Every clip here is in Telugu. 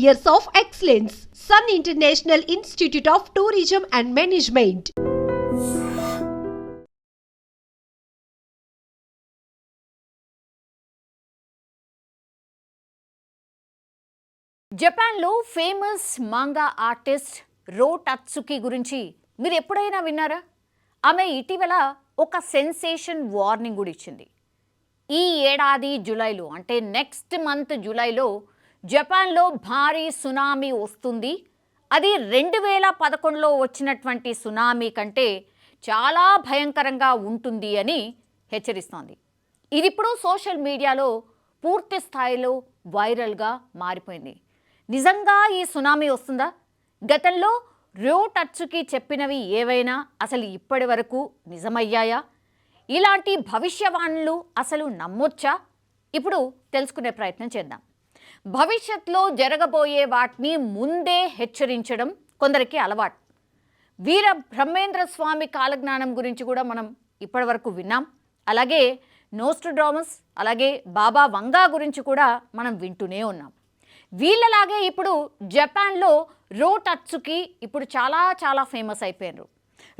years of excellence. Sun International Institute of Tourism and Management. జపాన్లో ఫేమస్ మాంగా ఆర్టిస్ట్ రో టత్సుకి గురించి మీరు ఎప్పుడైనా విన్నారా? ఆమె ఇటీవల ఒక సెన్సేషన్ వార్నింగ్ కూడా ఇచ్చింది. ఈ ఏడాది జూలైలో, అంటే నెక్స్ట్ మంత్ జూలైలో జపాన్లో భారీ సునామీ వస్తుంది. అది 2011లో వచ్చినటువంటి సునామీ కంటే చాలా భయంకరంగా ఉంటుంది అని హెచ్చరిస్తోంది. ఇది ఇప్పుడు సోషల్ మీడియాలో పూర్తి స్థాయిలో వైరల్గా మారిపోయింది. నిజంగా ఈ సునామీ వస్తుందా? గతంలో రో టత్సుకి చెప్పినవి ఏవైనా అసలు ఇప్పటి వరకు నిజమయ్యాయా? ఇలాంటి భవిష్యవాణులు అసలు నమ్మొచ్చా? ఇప్పుడు తెలుసుకునే ప్రయత్నం చేద్దాం. భవిష్యత్తులో జరగబోయే వాటిని ముందే హెచ్చరించడం కొందరికి అలవాటు. వీర బ్రహ్మేంద్ర స్వామి కాలజ్ఞానం గురించి కూడా మనం ఇప్పటి వరకు విన్నాం. అలాగే నోస్ట్రాడమస్, అలాగే బాబా వంగా గురించి కూడా మనం వింటూనే ఉన్నాం. వీళ్ళలాగే ఇప్పుడు జపాన్లో రో టత్సుకి ఇప్పుడు చాలా ఫేమస్ అయిపోయారు.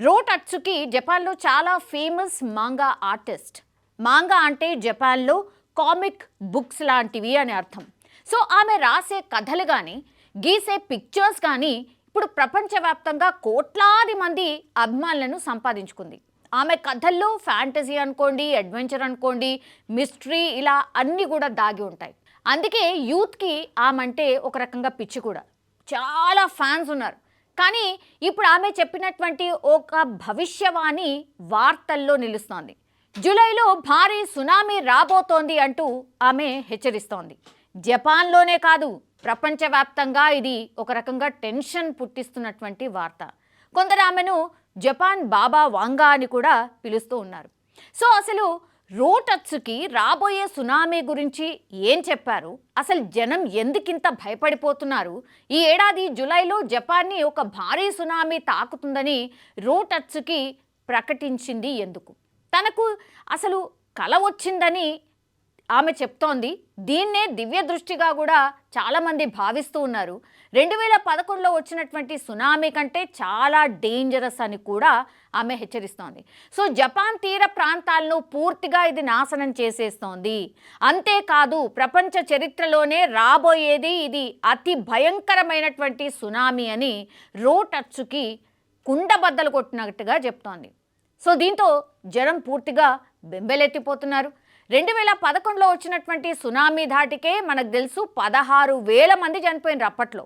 రో టత్సుకి జపాన్లో చాలా ఫేమస్ మాంగా ఆర్టిస్ట్. మాంగా అంటే జపాన్లో కామిక్ బుక్స్ లాంటివి అని అర్థం. సో ఆమె రాసే కథలు కానీ, గీసే పిక్చర్స్ కానీ ఇప్పుడు ప్రపంచవ్యాప్తంగా కోట్లాది మంది అభిమానులను సంపాదించుకుంది. ఆమె కథల్లో ఫ్యాంటసీ అనుకోండి, అడ్వెంచర్ అనుకోండి, మిస్టరీ, ఇలా అన్నీ కూడా దాగి ఉంటాయి. అందుకే యూత్కి ఆమంటే ఒక రకంగా పిచ్చి కూడా. చాలా ఫ్యాన్స్ ఉన్నారు. కానీ ఇప్పుడు ఆమె చెప్పినటువంటి ఒక భవిష్యవాణి వార్తల్లో నిలుస్తోంది. జూలైలో భారీ సునామీ రాబోతోంది అంటూ ఆమె హెచ్చరిస్తోంది. జపాన్లోనే కాదు, ప్రపంచవ్యాప్తంగా ఇది ఒక రకంగా టెన్షన్ పుట్టిస్తున్నటువంటి వార్త. కొందరు ఆమెను జపాన్ బాబా వాంగా అని కూడా పిలుస్తూ ఉన్నారు. సో అసలు రో టత్సుకి రాబోయే సునామీ గురించి ఏం చెప్పారు? అసలు జనం ఎందుకింత భయపడిపోతున్నారు? ఈ ఏడాది జూలైలో జపాన్ని ఒక భారీ సునామీ తాకుతుందని రో టత్సుకి ప్రకటించింది ఎందుకు? తనకు అసలు కల వచ్చిందని ఆమె చెప్తోంది. దీన్నే దివ్య దృష్టిగా కూడా చాలామంది భావిస్తూ ఉన్నారు. 2011లో వచ్చినటువంటి సునామీ కంటే చాలా డేంజరస్ అని కూడా ఆమె హెచ్చరిస్తోంది. సో జపాన్ తీర ప్రాంతాలను పూర్తిగా ఇది నాశనం చేసేస్తోంది. అంతేకాదు, ప్రపంచ చరిత్రలోనే రాబోయేది ఇది అతి భయంకరమైనటువంటి సునామీ అని రో టత్సుకి కుండబద్దలు కొట్టినట్టుగా చెప్తోంది. సో దీంతో జనం పూర్తిగా బెంబెలెత్తిపోతున్నారు. 2011లో వచ్చినటువంటి సునామీ ధాటికే మనకు తెలుసు 16,000 మంది చనిపోయినారు అప్పట్లో.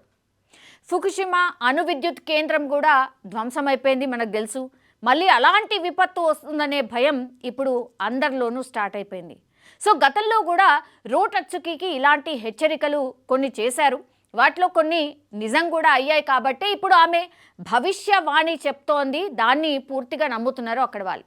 ఫుకుషిమా అణు విద్యుత్ కేంద్రం కూడా ధ్వంసమైపోయింది మనకు తెలుసు. మళ్ళీ అలాంటి విపత్తు వస్తుందనే భయం ఇప్పుడు అందరిలోనూ స్టార్ట్ అయిపోయింది. సో గతంలో కూడా రో టత్సుకి ఇలాంటి హెచ్చరికలు కొన్ని చేశారు. వాటిలో కొన్ని నిజం కూడా అయ్యాయి. కాబట్టి ఇప్పుడు ఆమె భవిష్యవాణి చెప్తోంది, దాన్ని పూర్తిగా నమ్ముతున్నారు అక్కడ వాళ్ళు.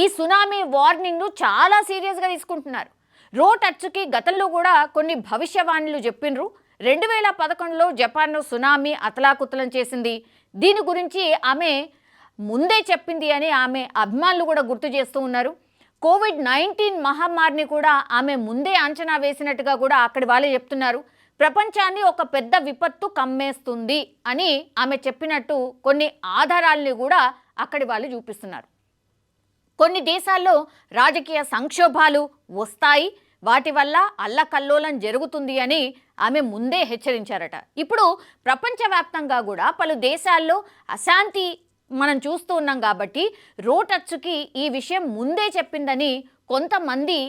ఈ సునామీ వార్నింగ్ను చాలా సీరియస్గా తీసుకుంటున్నారు. రో టత్సుకి గతంలో కూడా కొన్ని భవిష్యవాణులు చెప్పిండ్రు. 2011లో జపాన్ను సునామీ అతలాకుతలం చేసింది. దీని గురించి ఆమె ముందే చెప్పింది అని ఆమె అభిమానులు కూడా గుర్తు చేస్తూ ఉన్నారు. కోవిడ్-19 మహమ్మారిని కూడా ఆమె ముందే అంచనా వేసినట్టుగా కూడా అక్కడి వాళ్ళే చెప్తున్నారు. ప్రపంచాన్ని ఒక పెద్ద విపత్తు కమ్మేస్తుంది అని ఆమె చెప్పినట్టు కొన్ని ఆధారాలని కూడా అక్కడి వాళ్ళు చూపిస్తున్నారు. కొన్ని దేశాల్లో రాజకీయ సంక్షోభాలు వస్తాయి, వాటి వల్ల అల్లకల్లోలం జరుగుతుంది అని ఆమె ముందే హెచ్చరించారట. ఇప్పుడు ప్రపంచవ్యాప్తంగా కూడా పలు దేశాల్లో అశాంతి మనం చూస్తూ ఉన్నాం. కాబట్టి రో టత్సుకి ఈ విషయం ముందే చెప్పిందని కొంతమంది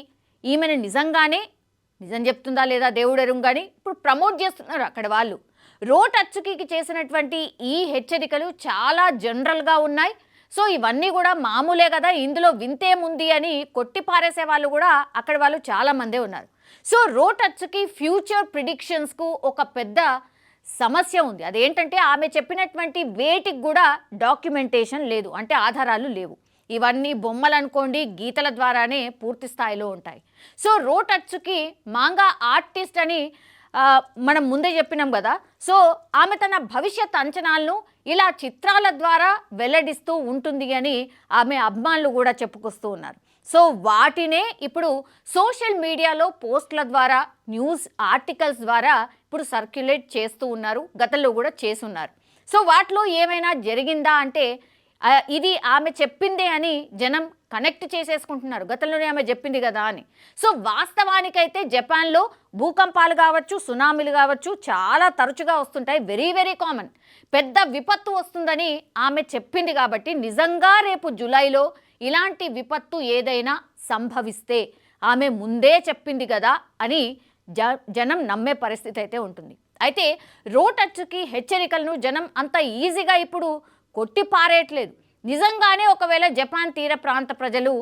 ఈమెను నిజం చెప్తుందా లేదా దేవుడెరుం కానీ ఇప్పుడు ప్రమోట్ చేస్తున్నారు అక్కడ వాళ్ళు. రో టత్సుకి చేసినటువంటి ఈ హెచ్చరికలు చాలా జనరల్గా ఉన్నాయి. సో ఇవన్నీ కూడా మామూలే కదా, ఇందులో వింతేముంది అని కొట్టిపారేసే వాళ్ళు కూడా అక్కడ వాళ్ళు చాలామందే ఉన్నారు. సో రో టత్సుకి ఫ్యూచర్ ప్రిడిక్షన్స్కు ఒక పెద్ద సమస్య ఉంది. అదేంటంటే ఆమె చెప్పినటువంటి వేటికి కూడా డాక్యుమెంటేషన్ లేదు, అంటే ఆధారాలు లేవు. ఇవన్నీ బొమ్మలు అనుకోండి, గీతల ద్వారానే పూర్తి స్థాయిలో ఉంటాయి. సో రో టత్సుకి మాంగా ఆర్టిస్ట్ అని మనం ముందే చెప్పినాం కదా. సో ఆమె తన భవిష్యత్ అంచనాలను ఇలా చిత్రాల ద్వారా వెల్లడిస్తూ ఉంటుంది అని ఆమె అభిమానులు కూడా చెప్పుకొస్తూ ఉన్నారు. సో వాటినే ఇప్పుడు సోషల్ మీడియాలో పోస్టుల ద్వారా, న్యూస్ ఆర్టికల్స్ ద్వారా ఇప్పుడు సర్క్యులేట్ చేస్తూ ఉన్నారు, గతంలో కూడా చేసున్నారు. సో వాటిలో ఏమైనా జరిగిందా అంటే ఇది ఆమె చెప్పిందే అని జనం కనెక్ట్ చేసేసుకుంటున్నారు, గతంలోనే ఆమె చెప్పింది కదా అని. సో వాస్తవానికైతే జపాన్లో భూకంపాలు కావచ్చు, సునామీలు కావచ్చు చాలా తరచుగా వస్తుంటాయి, వెరీ వెరీ కామన్. పెద్ద విపత్తు వస్తుందని ఆమె చెప్పింది కాబట్టి నిజంగా రేపు జూలైలో ఇలాంటి విపత్తు ఏదైనా సంభవిస్తే ఆమె ముందే చెప్పింది కదా అని జనం నమ్మే పరిస్థితి అయితే ఉంటుంది. అయితే రోటచ్చుకి హెచ్చరికలను జనం అంత ఈజీగా ఇప్పుడు కొట్టి పారేయట్లేదు. నిజంగానే ఒకవేళ జపాన్ తీర ప్రాంత ప్రజలు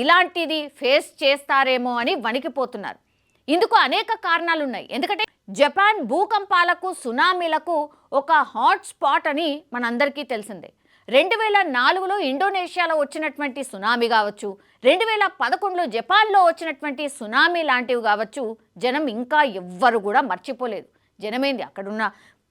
ఇలాంటిది ఫేస్ చేస్తారేమో అని వణికిపోతున్నారు. ఇందుకు అనేక కారణాలు ఉన్నాయి. ఎందుకంటే జపాన్ భూకంపాలకు, సునామీలకు ఒక హాట్ స్పాట్ అని మనందరికీ తెలిసిందే. 2004లో ఇండోనేషియాలో వచ్చినటువంటి సునామీ కావచ్చు, 2011లో జపాన్లో వచ్చినటువంటి సునామీ లాంటివి కావచ్చు, జనం ఇంకా ఎవ్వరు కూడా మర్చిపోలేదు. జనమేంది, అక్కడున్న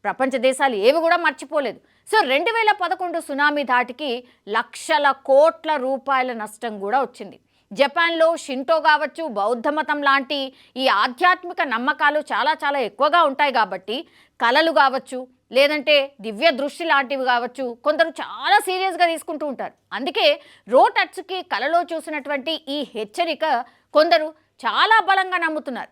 ప్రపంచ దేశాలు ఏవి కూడా మర్చిపోలేదు. సో 2011 సునామీ ధాటికి లక్షల కోట్ల రూపాయల నష్టం కూడా వచ్చింది. జపాన్లో షింటో కావచ్చు, బౌద్ధ మతం లాంటి ఈ ఆధ్యాత్మిక నమ్మకాలు చాలా చాలా ఎక్కువగా ఉంటాయి కాబట్టి కళలు కావచ్చు, లేదంటే దివ్య దృష్టి లాంటివి కావచ్చు, కొందరు చాలా సీరియస్గా తీసుకుంటూ ఉంటారు. అందుకే రోటచ్చుకి కళలో చూసినటువంటి ఈ హెచ్చరిక కొందరు చాలా బలంగా నమ్ముతున్నారు.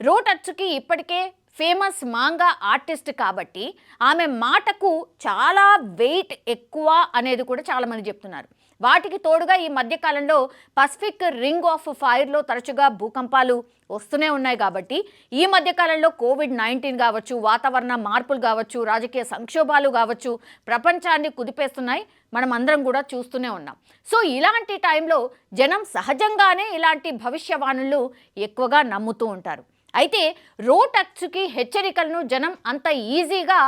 రోటచ్చుకి ఇప్పటికే ఫేమస్ మాంగా ఆర్టిస్ట్ కాబట్టి ఆమె మాటకు చాలా వెయిట్ ఎక్కువ అనేది కూడా చాలామంది చెప్తున్నారు. వాటికి తోడుగా ఈ మధ్యకాలంలో పసిఫిక్ రింగ్ ఆఫ్ ఫైర్లో తరచుగా భూకంపాలు వస్తూనే ఉన్నాయి కాబట్టి ఈ మధ్యకాలంలో కోవిడ్-19 కావచ్చు, వాతావరణ మార్పులు కావచ్చు, రాజకీయ సంక్షోభాలు కావచ్చు ప్రపంచాన్ని కుదిపేస్తున్నాయి. మనం అందరం కూడా చూస్తూనే ఉన్నాం. సో ఇలాంటి టైంలో జనం సహజంగానే ఇలాంటి భవిష్యవాణులు ఎక్కువగా నమ్ముతూ ఉంటారు. అయితే రోటచ్చుకి హెచ్చరికలను జనం అంత ఈజీగా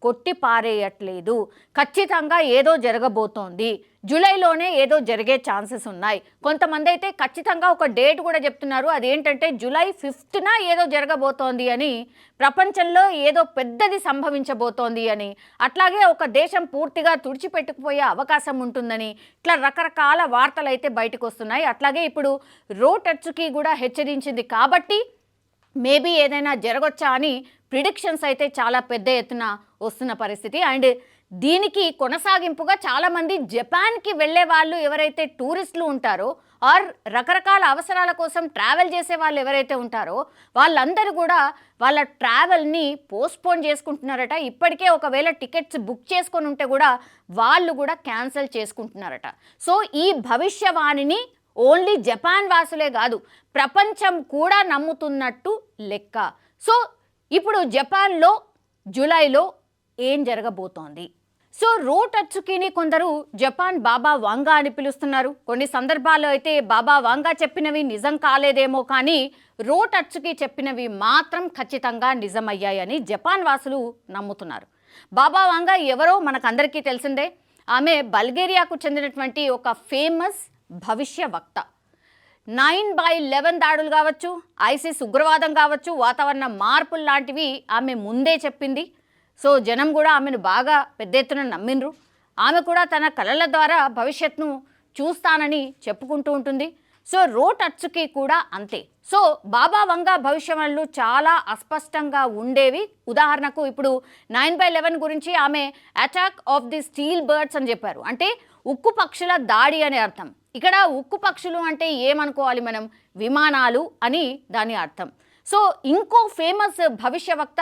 కొట్టి పారేయట్లేదు. ఖచ్చితంగా ఏదో జరగబోతోంది, జూలైలోనే ఏదో జరిగే ఛాన్సెస్ ఉన్నాయి. కొంతమంది అయితే ఖచ్చితంగా ఒక డేట్ కూడా చెప్తున్నారు, అదేంటంటే జూలై 5న ఏదో జరగబోతోంది అని, ప్రపంచంలో ఏదో పెద్దది సంభవించబోతోంది అని, అట్లాగే ఒక దేశం పూర్తిగా తుడిచిపెట్టుకుపోయే అవకాశం ఉంటుందని, ఇట్లా రకరకాల వార్తలు అయితే బయటకు వస్తున్నాయి. అట్లాగే ఇప్పుడు రోటచ్చుకి కూడా హెచ్చరించింది కాబట్టి మేబీ ఏదైనా జరగొచ్చా అని ప్రిడిక్షన్స్ అయితే చాలా పెద్ద ఎత్తున వస్తున్న పరిస్థితి. అండ్ దీనికి కొనసాగింపుగా చాలామంది జపాన్కి వెళ్ళే వాళ్ళు ఎవరైతే టూరిస్టులు ఉంటారో ఆర్ రకరకాల అవసరాల కోసం ట్రావెల్ చేసే వాళ్ళు ఎవరైతే ఉంటారో వాళ్ళందరూ కూడా వాళ్ళ ట్రావెల్ని పోస్ట్పోన్ చేసుకుంటున్నారట. ఇప్పటికే ఒకవేళ టికెట్స్ బుక్ చేసుకొని ఉంటే కూడా వాళ్ళు కూడా క్యాన్సిల్ చేసుకుంటున్నారట. సో ఈ భవిష్యవాణిని ఓన్లీ జపాన్ వాసులే కాదు, ప్రపంచం కూడా నమ్ముతున్నట్టు లెక్క. సో ఇప్పుడు జపాన్లో జూలైలో ఏం జరగబోతోంది? సో రోటచ్చుకిని కొందరు జపాన్ బాబా వాంగా అని పిలుస్తున్నారు. కొన్ని సందర్భాల్లో అయితే బాబా వాంగా చెప్పినవి నిజం కాలేదేమో, కానీ రోటచ్చుకి చెప్పినవి మాత్రం ఖచ్చితంగా నిజమయ్యాయని జపాన్ వాసులు నమ్ముతున్నారు. బాబా వాంగా ఎవరో మనకందరికీ తెలిసిందే. ఆమె బల్గేరియాకు చెందినటువంటి ఒక ఫేమస్ భవిష్య వక్త. 9/11 దాడులు కావచ్చు, ఐసిస్ ఉగ్రవాదం కావచ్చు, వాతావరణ మార్పులు లాంటివి ఆమె ముందే చెప్పింది. సో జనం కూడా ఆమెను బాగా పెద్ద ఎత్తున నమ్మిండ్రు. ఆమె కూడా తన కళల ద్వారా భవిష్యత్తును చూస్తానని చెప్పుకుంటూ ఉంటుంది. సో రోటచ్చుకి కూడా అంతే. సో బాబా వంగా భవిష్యవాణులు చాలా అస్పష్టంగా ఉండేవి. ఉదాహరణకు ఇప్పుడు 9/11 గురించి ఆమె attack of the steel birds అని చెప్పారు. అంటే ఉక్కు పక్షుల దాడి అనే అర్థం. ఇక్కడ ఉక్కు పక్షులు అంటే ఏమనుకోవాలి మనం? విమానాలు అని దాని అర్థం. సో ఇంకో ఫేమస్ భవిష్యవక్త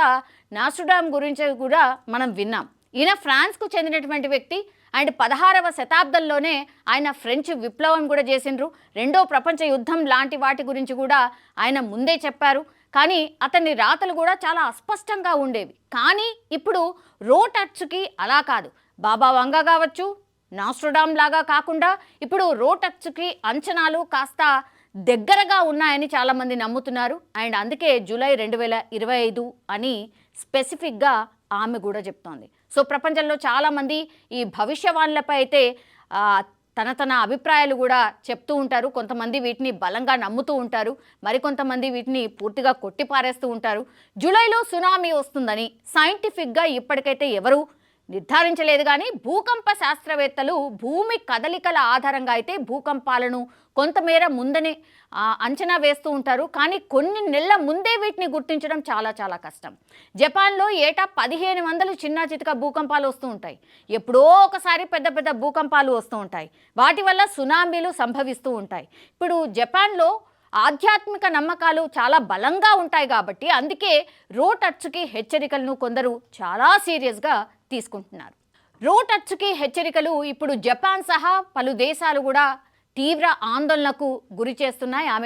నాస్ట్రాడామ్ గురించి కూడా మనం విన్నాం. ఈయన ఫ్రాన్స్కు చెందినటువంటి వ్యక్తి. అండ్ 16వ శతాబ్దంలోనే ఆయన ఫ్రెంచ్ విప్లవం కూడా చేసిండ్రు. రెండో ప్రపంచ యుద్ధం లాంటి వాటి గురించి కూడా ఆయన ముందే చెప్పారు. కానీ అతని రాతలు కూడా చాలా అస్పష్టంగా ఉండేవి. కానీ ఇప్పుడు రోటచ్చుకి అలా కాదు. బాబా వంగా కావచ్చు, నాస్ట్రాడామ్ లాగా కాకుండా ఇప్పుడు రోటచ్చుకి అంచనాలు కాస్త దగ్గరగా ఉన్నాయని చాలామంది నమ్ముతున్నారు. అండ్ అందుకే జూలై 2025 అని స్పెసిఫిక్గా ఆమె కూడా చెప్తోంది. సో ప్రపంచంలో చాలామంది ఈ భవిష్యవాణులపై అయితే తన అభిప్రాయాలు కూడా చెప్తూ ఉంటారు. కొంతమంది వీటిని బలంగా నమ్ముతూ ఉంటారు, మరికొంతమంది వీటిని పూర్తిగా కొట్టిపారేస్తూ ఉంటారు. జూలైలో సునామీ వస్తుందని సైంటిఫిక్గా ఇప్పటికైతే ఎవరు నిర్ధారించలేదు. కానీ భూకంప శాస్త్రవేత్తలు భూమి కదలికల ఆధారంగా అయితే భూకంపాలను కొంతమేర ముందనే అంచనా వేస్తూ ఉంటారు. కానీ కొన్ని నెలల ముందే వీటిని గుర్తించడం చాలా చాలా కష్టం. జపాన్లో ఏటా 1500 చిన్న చితక భూకంపాలు వస్తూ ఉంటాయి. ఎప్పుడో ఒకసారి పెద్ద పెద్ద భూకంపాలు వస్తూ ఉంటాయి. వాటి వల్ల సునామీలు సంభవిస్తూ ఉంటాయి. ఇప్పుడు జపాన్లో ఆధ్యాత్మిక నమ్మకాలు చాలా బలంగా ఉంటాయి కాబట్టి అందుకే రోట్ అచ్చుకి హెచ్చరికలను కొందరు చాలా సీరియస్గా తీసుకుంటున్నారు. రోట్ అచ్చుకి హెచ్చరికలు ఇప్పుడు జపాన్ సహా పలు దేశాలు కూడా తీవ్ర ఆందోళనకు గురి చేస్తున్నాయి.